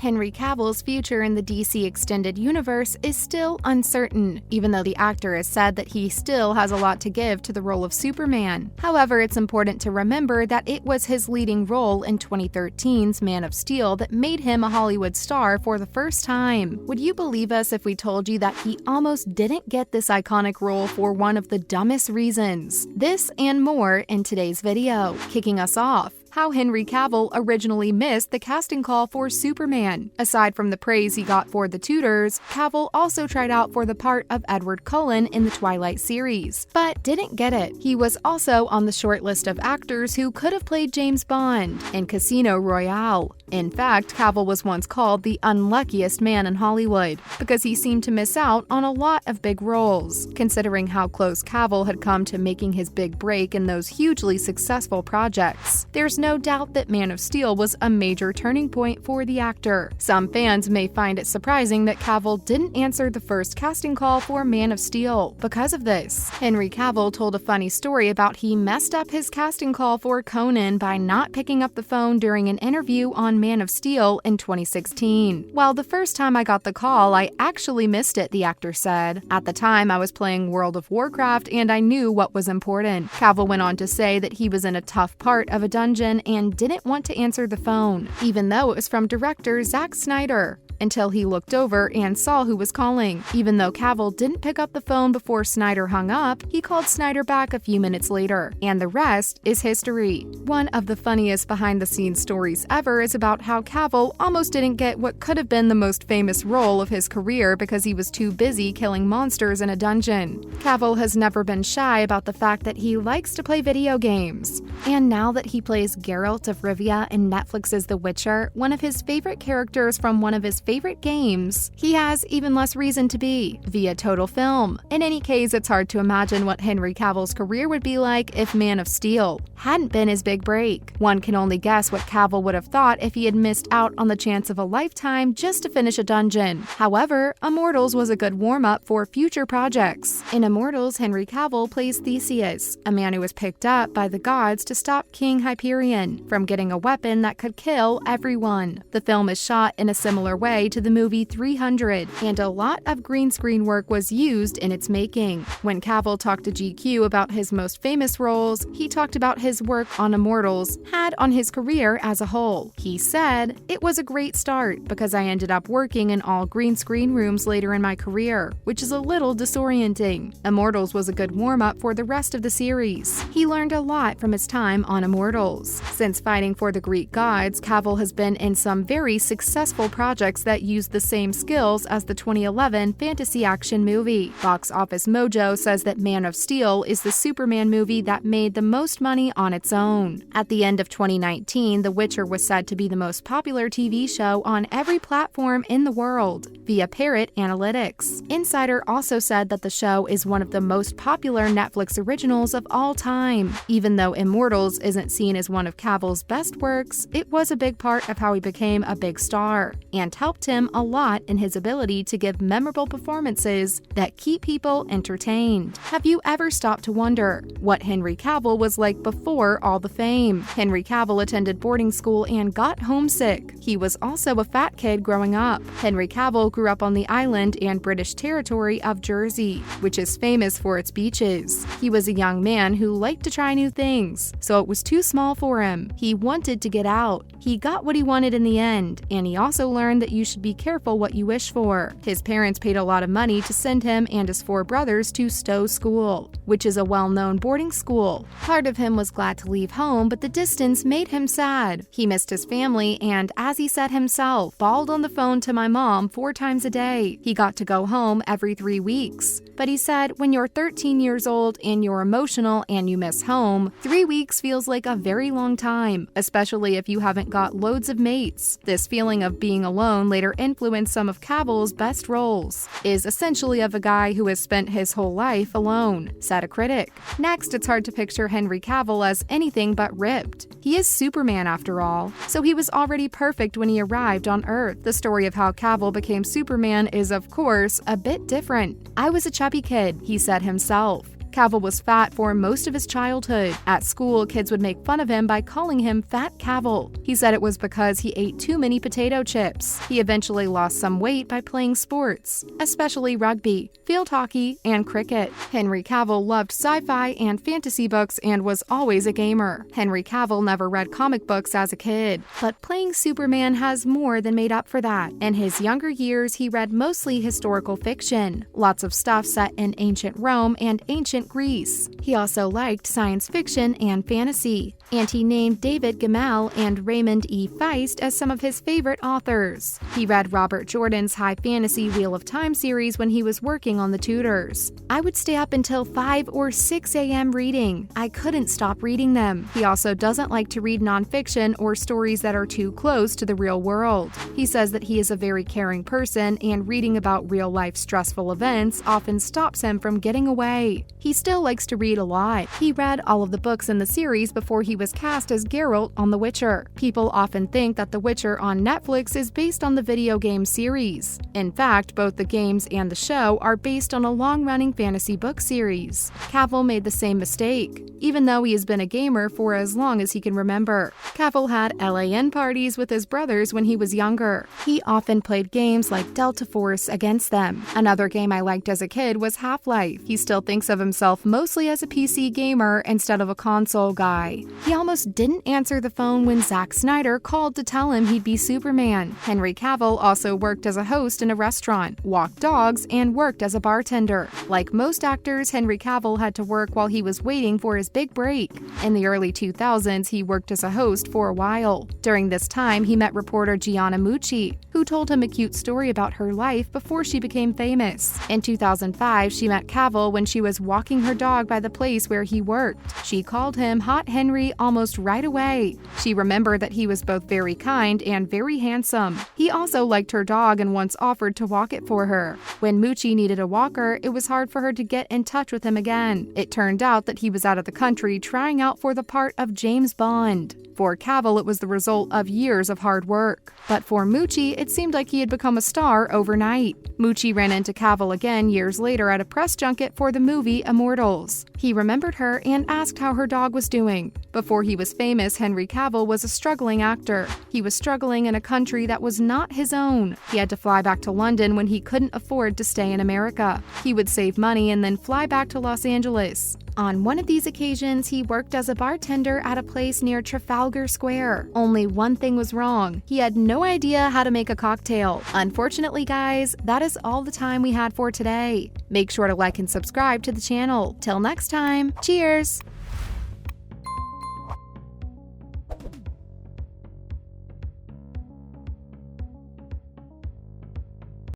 Henry Cavill's future in the DC Extended Universe is still uncertain, even though the actor has said that he still has a lot to give to the role of Superman. However, it's important to remember that it was his leading role in 2013's Man of Steel that made him a Hollywood star for the first time. Would you believe us if we told you that he almost didn't get this iconic role for one of the dumbest reasons? This and more in today's video. Kicking us off, how Henry Cavill originally missed the casting call for Superman. Aside from the praise he got for the Tudors, Cavill also tried out for the part of Edward Cullen in the Twilight series, but didn't get it. He was also on the short list of actors who could have played James Bond in Casino Royale. In fact, Cavill was once called the unluckiest man in Hollywood because he seemed to miss out on a lot of big roles. Considering how close Cavill had come to making his big break in those hugely successful projects, there's no doubt that Man of Steel was a major turning point for the actor. Some fans may find it surprising that Cavill didn't answer the first casting call for Man of Steel because of this. Henry Cavill told a funny story about he messed up his casting call for Conan by not picking up the phone during an interview on Man of Steel in 2016. Well, the first time I got the call, I actually missed it, the actor said. At the time, I was playing World of Warcraft and I knew what was important. Cavill went on to say that he was in a tough part of a dungeon and didn't want to answer the phone, even though it was from director Zack Snyder, until he looked over and saw who was calling. Even though Cavill didn't pick up the phone before Snyder hung up, he called Snyder back a few minutes later, and the rest is history. One of the funniest behind-the-scenes stories ever is about how Cavill almost didn't get what could have been the most famous role of his career because he was too busy killing monsters in a dungeon. Cavill has never been shy about the fact that he likes to play video games, and now that he plays Geralt of Rivia in Netflix's The Witcher, one of his favorite characters from one of his favorite games, he has even less reason to be, via Total Film. In any case, it's hard to imagine what Henry Cavill's career would be like if Man of Steel hadn't been his big break. One can only guess what Cavill would have thought if he had missed out on the chance of a lifetime just to finish a dungeon. However, Immortals was a good warm-up for future projects. In Immortals, Henry Cavill plays Theseus, a man who was picked up by the gods to stop King Hyperion from getting a weapon that could kill everyone. The film is shot in a similar way to the movie 300, and a lot of green screen work was used in its making. When Cavill talked to GQ about his most famous roles, he talked about his work on Immortals had on his career as a whole. He said, "It was a great start because I ended up working in all green screen rooms later in my career, which is a little disorienting. Immortals was a good warm-up for the rest of the series." He learned a lot from his time on Immortals. Since fighting for the Greek gods, Cavill has been in some very successful projects that use the same skills as the 2011 fantasy action movie. Box Office Mojo says that Man of Steel is the Superman movie that made the most money on its own. At the end of 2019, The Witcher was said to be the most popular TV show on every platform in the world, via Parrot Analytics. Insider also said that the show is one of the most popular Netflix originals of all time. Even though Immortals isn't seen as one of Cavill's best works, it was a big part of how he became a big star, and helped him a lot in his ability to give memorable performances that keep people entertained. Have you ever stopped to wonder what Henry Cavill was like before all the fame? Henry Cavill attended boarding school and got homesick. He was also a fat kid growing up. Henry Cavill grew up on the island and British territory of Jersey, which is famous for its beaches. He was a young man who liked to try new things, so it was too small for him. He wanted to get out. He got what he wanted in the end, and he also learned that you should be careful what you wish for. His parents paid a lot of money to send him and his 4 brothers to Stowe School, which is a well-known boarding school. Part of him was glad to leave home, but the distance made him sad. He missed his family and, as he said himself, bawled on the phone to my mom 4 times a day. He got to go home every 3 weeks. But he said, when you're 13 years old and you're emotional and you miss home, 3 weeks feels like a very long time, especially if you haven't got loads of mates. This feeling of being alone later influenced some of Cavill's best roles, is essentially of a guy who has spent his whole life alone, said a critic. Next, it's hard to picture Henry Cavill as anything but ripped. He is Superman after all, so he was already perfect when he arrived on Earth. The story of how Cavill became Superman is, of course, a bit different. "I was a chubby kid," he said himself. Cavill was fat for most of his childhood. At school, kids would make fun of him by calling him Fat Cavill. He said it was because he ate too many potato chips. He eventually lost some weight by playing sports, especially rugby, field hockey, and cricket. Henry Cavill loved sci-fi and fantasy books and was always a gamer. Henry Cavill never read comic books as a kid, but playing Superman has more than made up for that. In his younger years, he read mostly historical fiction, lots of stuff set in ancient Rome and ancient Greece. He also liked science fiction and fantasy, and he named David Gemmell and Raymond E. Feist as some of his favorite authors. He read Robert Jordan's high fantasy Wheel of Time series when he was working on the Tudors. I would stay up until 5 or 6 a.m. reading. I couldn't stop reading them. He also doesn't like to read nonfiction or stories that are too close to the real world. He says that he is a very caring person, and reading about real-life stressful events often stops him from getting away. He still likes to read a lot. He read all of the books in the series before he was cast as Geralt on The Witcher. People often think that The Witcher on Netflix is based on the video game series. In fact, both the games and the show are based on a long-running fantasy book series. Cavill made the same mistake, even though he has been a gamer for as long as he can remember. Cavill had LAN parties with his brothers when he was younger. He often played games like Delta Force against them. Another game I liked as a kid was Half-Life. He still thinks of himself mostly as a PC gamer instead of a console guy. He almost didn't answer the phone when Zack Snyder called to tell him he'd be Superman. Henry Cavill also worked as a host in a restaurant, walked dogs, and worked as a bartender. Like most actors, Henry Cavill had to work while he was waiting for his big break. In the early 2000s, he worked as a host for a while. During this time, he met reporter Gianna Mucci, who told him a cute story about her life before she became famous. In 2005, she met Cavill when she was walking her dog by the place where he worked. She called him Hot Henry almost right away. She remembered that he was both very kind and very handsome. He also liked her dog and once offered to walk it for her. When Mucci needed a walker, it was hard for her to get in touch with him again. It turned out that he was out of the country trying out for the part of James Bond. For Cavill, it was the result of years of hard work. But for Mucci, it seemed like he had become a star overnight. Mucci ran into Cavill again years later at a press junket for the movie Immortals. He remembered her and asked how her dog was doing. Before he was famous, Henry Cavill was a struggling actor. He was struggling in a country that was not his own. He had to fly back to London when he couldn't afford to stay in America. He would save money and then fly back to Los Angeles. On one of these occasions, he worked as a bartender at a place near Trafalgar Square. Only one thing was wrong. He had no idea how to make a cocktail. Unfortunately, guys, that is all the time we had for today. Make sure to like and subscribe to the channel. Till next time, cheers!